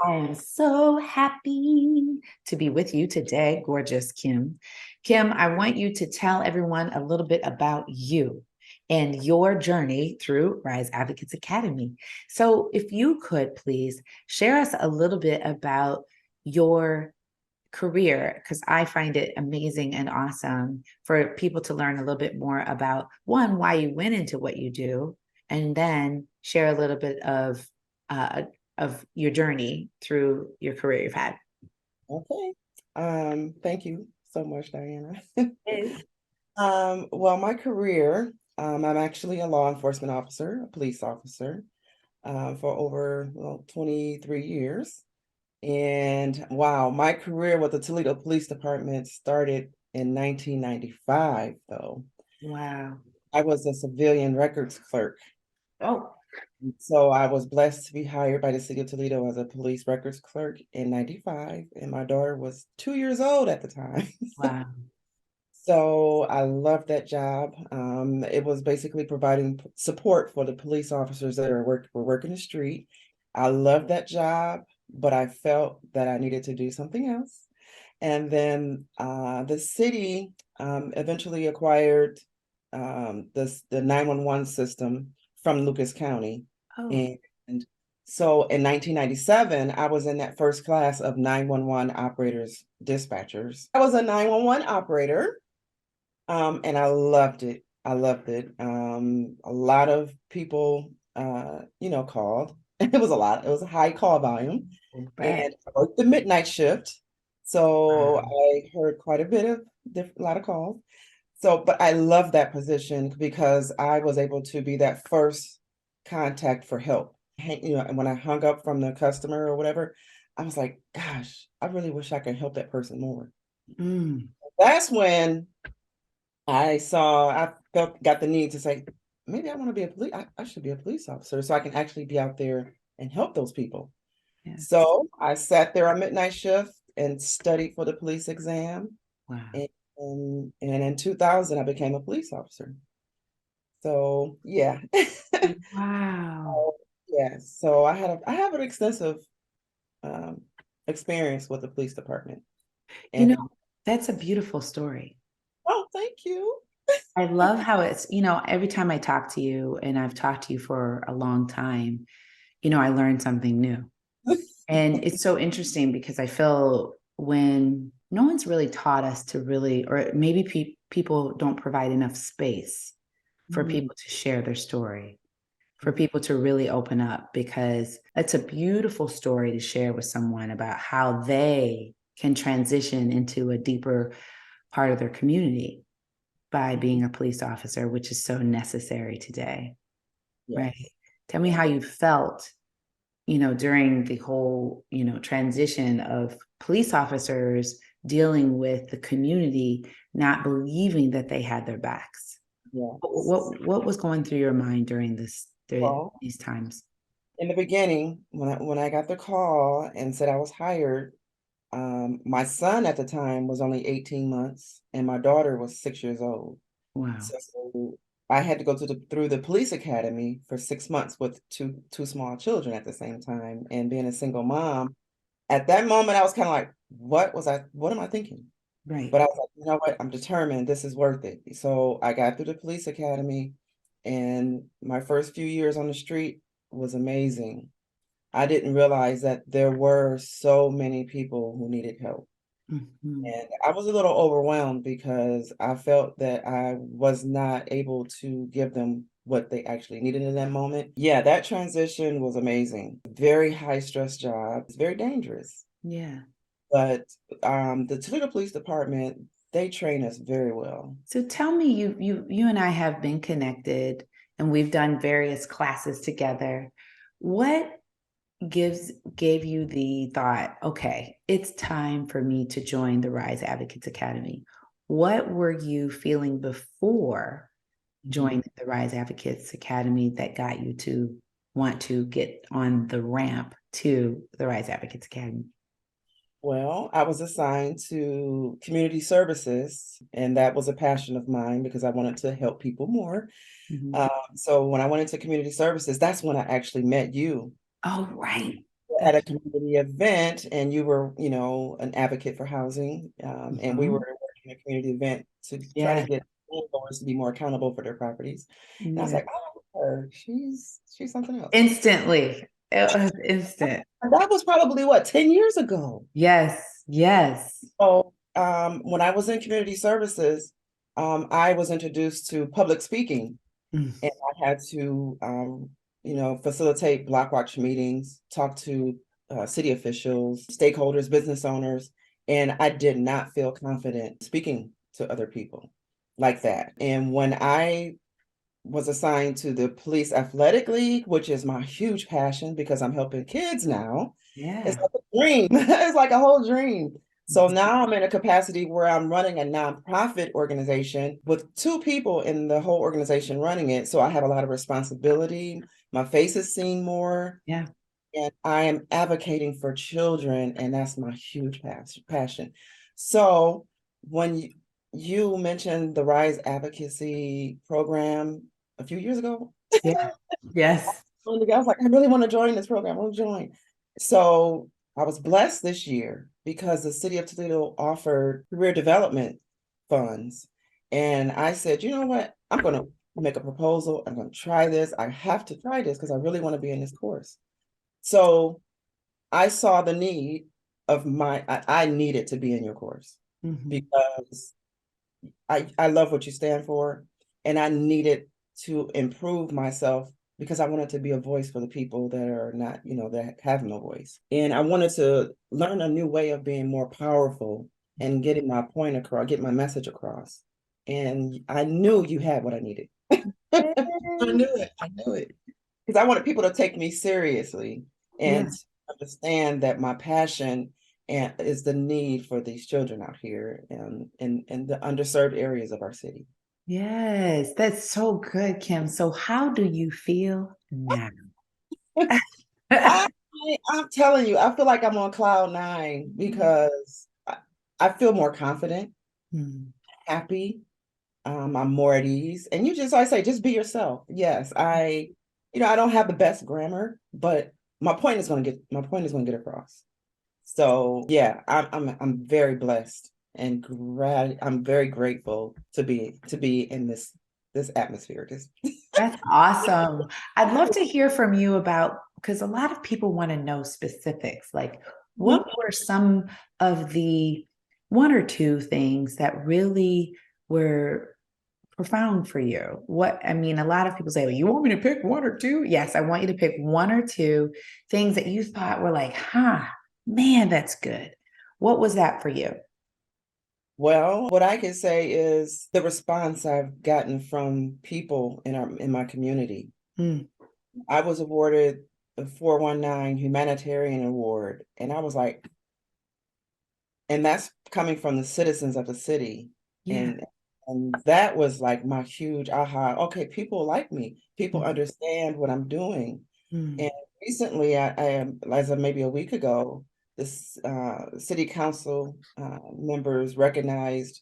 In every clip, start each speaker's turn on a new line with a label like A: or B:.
A: I am so happy to be with you today, gorgeous Kim. Kim, I want you to tell everyone a little bit about you and your journey through Rise Advocates Academy. So, if you could please share us a little bit about your career, because I find it amazing and awesome for people to learn a little bit more about one, why you went into what you do, and then share a little bit uh, of your journey through your career you've had.
B: Okay. Thank you so much, Diana.
A: Yes.
B: Well, my career, I'm actually a law enforcement officer, a police officer, for over 23 years. And wow, my career with the Toledo Police Department started in 1995, though.
A: Wow.
B: I was a civilian records clerk.
A: Oh,
B: So I was blessed to be hired by the city of Toledo as a police records clerk in 95, and my daughter was 2 years old at the time.
A: wow.
B: So I loved that job. It was basically providing support for the police officers that were working the street. I loved that job, but I felt that I needed to do something else. And then the city eventually acquired the 911 system from Lucas County.
A: Oh,
B: And so in 1997, I was in that first class of 911 operators, dispatchers. I was a 911 operator, and I loved it. I loved it. A lot of people, called. It was a lot. It was a high call volume,
A: right.
B: and I worked the midnight shift, so
A: Wow.
B: I heard quite a bit of a lot of calls. So, but I love that position because I was able to be that first contact for help. And when I hung up from the customer or whatever, I was like, gosh, I really wish I could help that person more.
A: Mm,
B: That's when I got the need to say, maybe I want to be I should be a police officer so I can actually be out there and help those people.
A: yes.
B: So I sat there on midnight shift and studied for the police exam.
A: Wow.
B: And in 2000, I became a police officer. So yeah.
A: Wow.
B: Yeah. So I have an extensive um, experience with the police department.
A: You know,
B: And
A: that's a beautiful story.
B: oh, thank you.
A: I love how every time I talk to you, and I've talked to you for a long time, I learn something new. And it's so interesting because I feel when no one's really taught us to really, or maybe people don't provide enough space for
B: Mhm.
A: people to share their story, for people to really open up, because it's a beautiful story to share with someone about how they can transition into a deeper part of their community by being a police officer, which is so necessary today, right?
B: Yes.
A: Tell me
B: Yeah.
A: how you felt, during the whole, transition of police officers dealing with the community not believing that they had their backs.
B: Yes.
A: What was going through your mind during
B: Well,
A: these times?
B: in the beginning, when I got the call and said I was hired, my son at the time was only 18 months and my daughter was 6 years old.
A: Wow.
B: So I had to go through the police academy for 6 months with two small children at the same time. And being a single mom, at that moment I was kind of like, what am I thinking?
A: Right.
B: But I was like, you know what? I'm determined this is worth it. So I got through the police academy, and my first few years on the street was amazing. I didn't realize that there were so many people who needed help.
A: Mhm.
B: And I was a little overwhelmed because I felt that I was not able to give them what they actually needed in that moment. Yeah, that transition was amazing. Very high stress job. It's very dangerous.
A: Yeah.
B: But the Toledo Police Department, they train us very well.
A: So tell me, you and I have been connected and we've done various classes together. What gave you the thought, okay, it's time for me to join the Rise Advocates Academy? What were you feeling before
B: Mhm.
A: joining the Rise Advocates Academy that got you to want to get on the ramp to the Rise Advocates Academy?
B: Well, I was assigned to community services, and that was a passion of mine because I wanted to help people more.
A: Mhm.
B: So when I went into community services, that's when I actually met you.
A: Oh, right.
B: at a community event, and you were, an advocate for housing, and we were
A: Mhm.
B: working a community event to try to
A: Yeah.
B: get landlords to be more accountable for their properties. And I was
A: Yeah.
B: like, oh, her, she's something else.
A: Instantly. It was instant.
B: And that was probably what, 10 years ago.
A: Yes. Yes.
B: So when I was in community services, I was introduced to public speaking,
A: Mm.
B: and I had to, facilitate block watch meetings, talk to city officials, stakeholders, business owners, and I did not feel confident speaking to other people like that. And when I was assigned to the Police Athletic League, which is my huge passion because I'm helping kids now. It's
A: Yeah.
B: like a dream. It's like a whole dream. So now I'm in a capacity where I'm running a nonprofit organization with 2 people in the whole organization running it. So I have a lot of responsibility. My face is seen more,
A: Yeah.
B: and I am advocating for children, and that's my huge passion. So when you mentioned the Rise Advocacy program a few years ago,
A: Yeah. Yes.
B: I was like, I really want to join this program. I want to join. So I was blessed this year because the city of Toledo offered career development funds. And I said, you know what? I'm going to make a proposal. I'm going to try this. I have to try this because I really want to be in this course. So I saw the need of I needed to be in your course
A: Mhm.
B: because I love what you stand for, and I needed to improve myself because I wanted to be a voice for the people that are not, that have no voice. And I wanted to learn a new way of being more powerful and getting my point across, get my message across. And I knew you had what I needed. I
A: Yay.
B: knew it. I knew it. Because I wanted people to take me seriously
A: Yeah.
B: and understand that my passion and is the need for these children out here and in the underserved areas of our city.
A: Yes. That's so good, Kim. So how do you feel now?
B: I, I'm telling you, I feel like I'm on cloud 9 because I feel more confident,
A: Mm.
B: happy. I'm more at ease. And I say, just be yourself. Yes, I don't have the best grammar, but my point is going to get across. So yeah, I'm very blessed and I'm very grateful to be in this atmosphere.
A: That's awesome. I'd love to hear from you about, because a lot of people want to know specifics, like what were some of the 1 or 2 things that really were profound for you? I mean, a lot of people say, well, you want me to pick 1 or 2? Yes, I want you to pick 1 or 2 things that you thought were like, man, that's good. What was that for you?
B: Well, what I can say is the response I've gotten from people in my community.
A: Mm.
B: I was awarded the 419 Humanitarian Award, and I was like, and that's coming from the citizens of the city.
A: Yeah.
B: And that was like my huge aha. Okay, people like me. People
A: Mm.
B: understand what I'm doing.
A: Mm.
B: And recently, as of maybe a week ago, this city council members recognized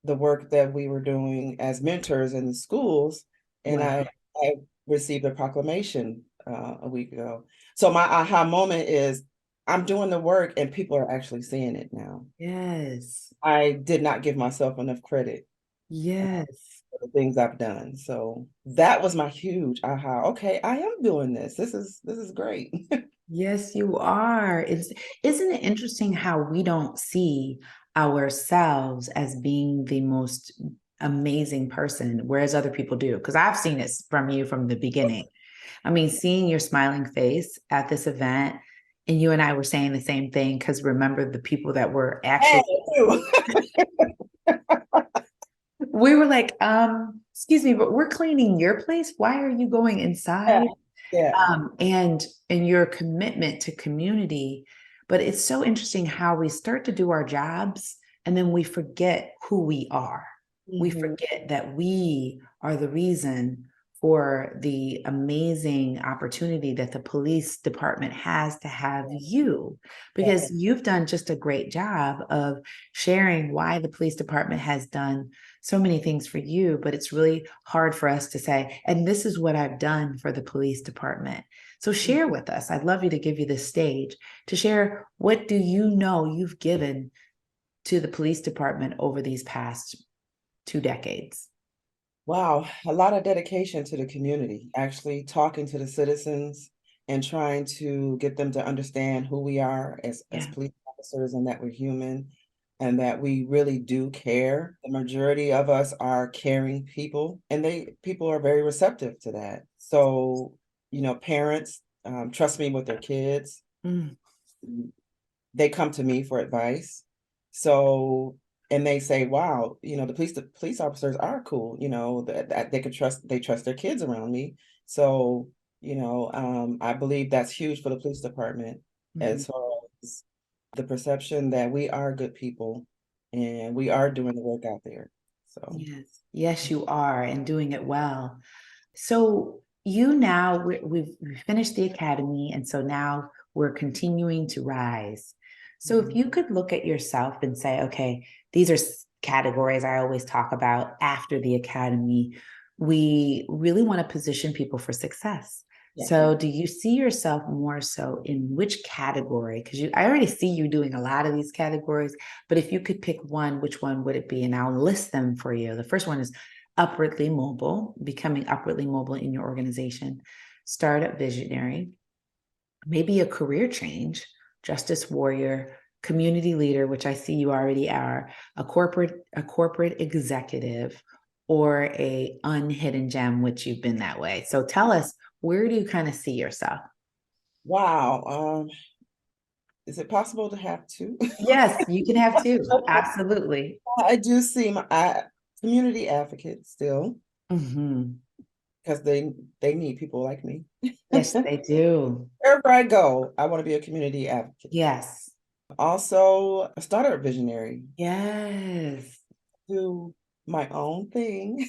B: the work that we were doing as mentors in the schools, and
A: Wow.
B: I received a proclamation a week ago. So my aha moment is I'm doing the work and people are actually seeing it now.
A: Yes.
B: I did not give myself enough credit
A: Yes.
B: for the things I've done. So that was my huge aha. Okay, I am doing this. This is great.
A: Yes, you are. Isn't it interesting how we don't see ourselves as being the most amazing person, whereas other people do? Because I've seen it from you from the beginning. I mean, seeing your smiling face at this event, and you and I were saying the same thing, because remember the people that were
B: Yeah,
A: actually,
B: too.
A: we were like, excuse me, but we're cleaning your place. Why are you going
B: Yeah,
A: inside?
B: yeah.
A: And your commitment to community. But it's so interesting how we start to do our jobs and then we forget who we are. We
B: Mhm.
A: forget that we are the reason for the amazing opportunity that the police department has to have you,
B: Yeah.
A: because you've done just a great job of sharing why the police department has done so many things for you, but it's really hard for us to say, and this is what I've done for the police department. So share with us. I'd love you to give you this stage to share, what do you know you've given to the police department over these past 2 decades?
B: Wow, a lot of dedication to the community, actually talking to the citizens and trying to get them to understand who we are as
A: Yeah.
B: police officers, and that we're human and that we really do care. The majority of us are caring people, and people are very receptive to that. So, parents trust me with their kids.
A: Mm.
B: They come to me for advice. So, and they say, wow, the police officers are cool, that they could trust, they trust their kids around me. So, I believe that's huge for the police department,
A: Mhm.
B: as far as the perception that we are good people and we are doing the work out there. So,
A: Yes. Yes, you are, and doing it well. So you now, we've finished the academy, and so now we're continuing to rise. So if
B: mhm.
A: you could look at yourself and say, okay, these are categories I always talk about after the academy. We really want to position people for success.
B: Yeah.
A: So do you see yourself more so in which category? Because I already see you doing a lot of these categories, but if you could pick one, which one would it be? And I'll list them for you. The first one is upwardly mobile, becoming upwardly mobile in your organization, startup visionary, maybe a career change, justice warrior, community leader, which I see you already are, a corporate executive, or a unhidden gem, which you've been that way. So tell us, where do you kind of see yourself?
B: Wow. Is it possible to have two?
A: Yes, you can have two. Absolutely.
B: I do see my community advocate still,
A: Mhm.
B: because they need people like me.
A: Yes, they do.
B: Wherever I go, I want to be a community advocate.
A: Yes.
B: Also, a startup visionary,
A: Yes.
B: do my own thing.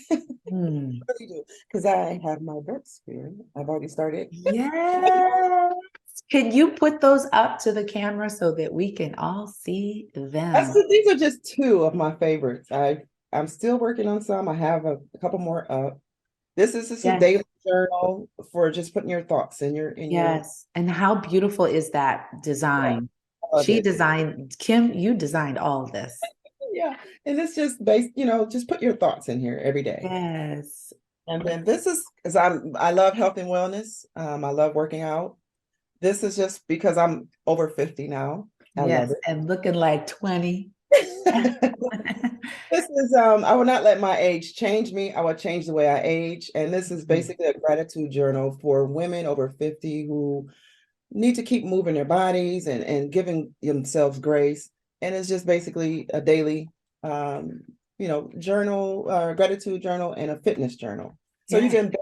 A: Hmm.
B: Really do, because I have my books here. I've already started.
A: Yes. Can you put those up to the camera so that we can all see them?
B: These are just two of my favorites. I'm still working on some. I have a couple more up. This is just a
A: Yes.
B: daily journal for just putting your thoughts in your
A: Yes. And how beautiful is that
B: yeah,
A: design?
B: I love it.
A: Kim, you designed all of this.
B: Yeah. And it's just based, just put your thoughts in here every day.
A: Yes.
B: And then this is because I love health and wellness. I love working out. This is just because I'm over 50 now. I love
A: Yes. And looking like 20.
B: it. This is I will not let my age change me. I will change the way I age. And this is basically a gratitude journal for women over 50 who need to keep moving their bodies and giving themselves grace. And it's just basically a daily journal, gratitude journal, and a fitness journal. So you
A: Yeah.
B: can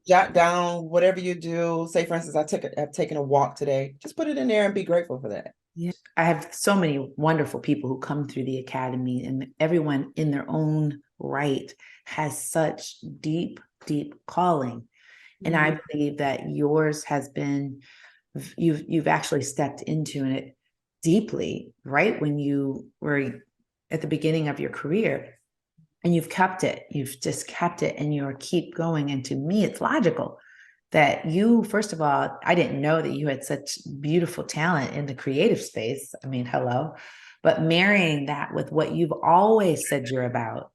B: jot down whatever you do. Say, for instance, I've taken a walk today. Just put it in there and be grateful for that.
A: Yeah. I have so many wonderful people who come through the academy, and everyone in their own right has such deep, deep calling. And I believe that yours has been, you've actually stepped into it deeply, right? When you were at the beginning of your career, and you've kept it. You've just kept it, and you're keep going. And to me, it's logical that you, first of all, I didn't know that you had such beautiful talent in the creative space. I mean, hello. But marrying that with what you've always said you're about,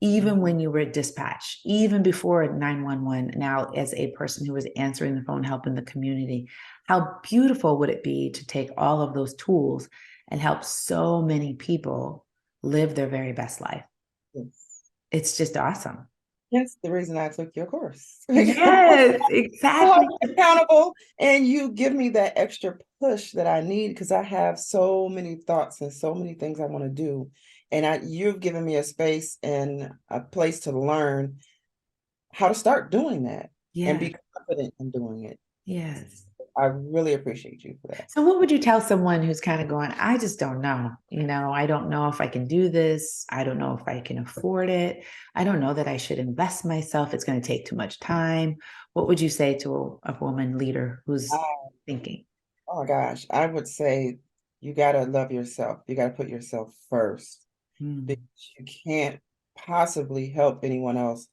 A: even when you were at dispatch, even before 911, now as a person who was answering the phone, helping the community, how beautiful would it be to take all of those tools and help so many people live their very best life?
B: Yes.
A: It's just awesome.
B: That's the reason I took your course.
A: Yes,
B: Hold
A: exactly.
B: me accountable, and you give me that extra push that I need, because I have so many thoughts and so many things I want to do. And you've given me a space and a place to learn how to start doing that and
A: Yeah.
B: be confident in doing it.
A: Yes.
B: I really appreciate you for that.
A: So what would you tell someone who's kind of going, I just don't know, I don't know if I can do this. I don't know if I can afford it. I don't know that I should invest myself. It's going to take too much time. What would you say to a woman leader who's
B: Uh,
A: thinking?
B: oh my gosh, I would say you got to love yourself. You got to put yourself first,
A: Mm,
B: because you can't possibly help anyone else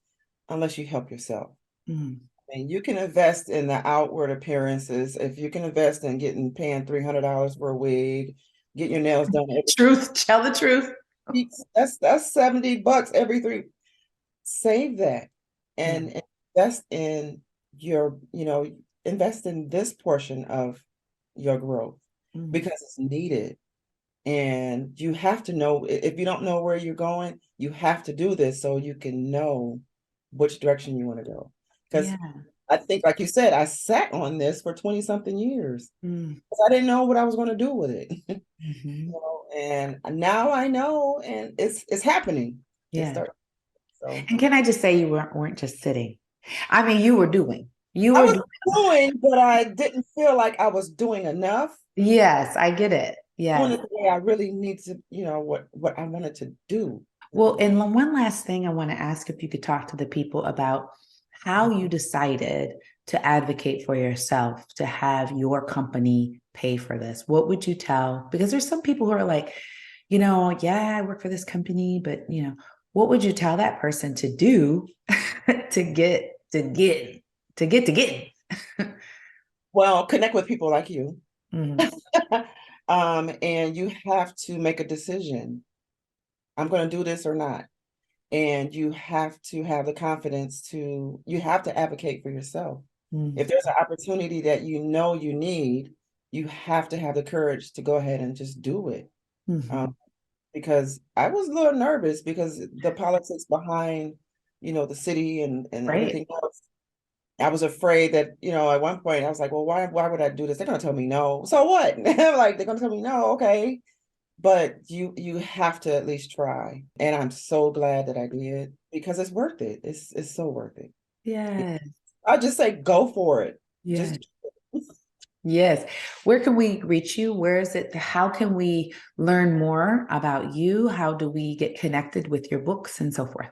B: unless you help yourself.
A: mm.
B: And you can invest in the outward appearances. If you can invest in paying $300 for a wig, get your nails done every
A: Truth, tell the truth.
B: week, that's $70 every 3. Save that
A: Yeah.
B: and invest in your, invest in this portion of your growth
A: Mm.
B: because it's needed. And you have to know, if you don't know where you're going, you have to do this so you can know which direction you want to go. Because
A: Yeah.
B: I think, like you said, I sat on this for 20 something years.
A: Mm.
B: I didn't know what I was going to do with it.
A: Mhm.
B: And now I know, and it's happening. It's
A: Yeah.
B: starting. So
A: And can I just say you weren't just sitting? I mean, you were doing. You
B: I
A: were
B: was
A: doing.
B: doing, but I didn't feel like I was doing enough.
A: Yes, I get it.
B: Doing
A: Yes.
B: it the way I really need to, what I wanted to do.
A: Well, and one last thing I want to ask if you could talk to the people about how you decided to advocate for yourself, to have your company pay for this. What would you tell? Because there's some people who are like, yeah, I work for this company, but what would you tell that person to do to get?
B: Well, connect with people like you.
A: Mhm.
B: And you have to make a decision. I'm going to do this or not. And you have to have the confidence you have to advocate for yourself.
A: Mhm.
B: If there's an opportunity that you need, you have to have the courage to go ahead and just do it.
A: Mhm.
B: Because I was a little nervous because the politics behind, the city and
A: Right.
B: everything else. I was afraid that, at one point I was like, well, why would I do this? They're gonna tell me no. So what? Like they're gonna tell me no, okay. But you have to at least try. And I'm so glad that I did because it's worth it. It's so worth it.
A: Yeah.
B: I'll just say go for it.
A: Yeah.
B: Just
A: Yes. Where can we reach you? Where is it? How can we learn more about you? How do we get connected with your books and so forth?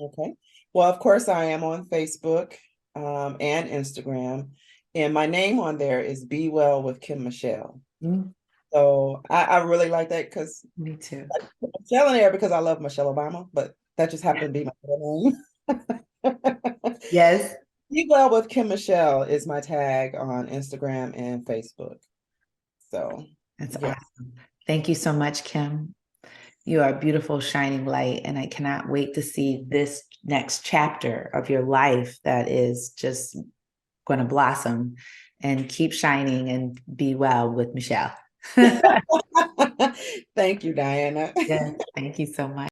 B: okay. Well, of course, I am on Facebook and Instagram. And my name on there is Be Well with Kim Michelle.
A: Mm,
B: So I really like that because
A: me too.
B: I put Michelle in there because I love Michelle Obama, but that just happened to be my middle name.
A: Yes.
B: Be Well with Kim Michelle is my tag on Instagram and Facebook. So
A: That's
B: yeah.
A: awesome. Thank you so much, Kim. You are a beautiful, shining light, and I cannot wait to see this next chapter of your life that is just going to blossom and keep shining and be well with Michelle.
B: Thank you, Diana.
A: Yes, thank you so much.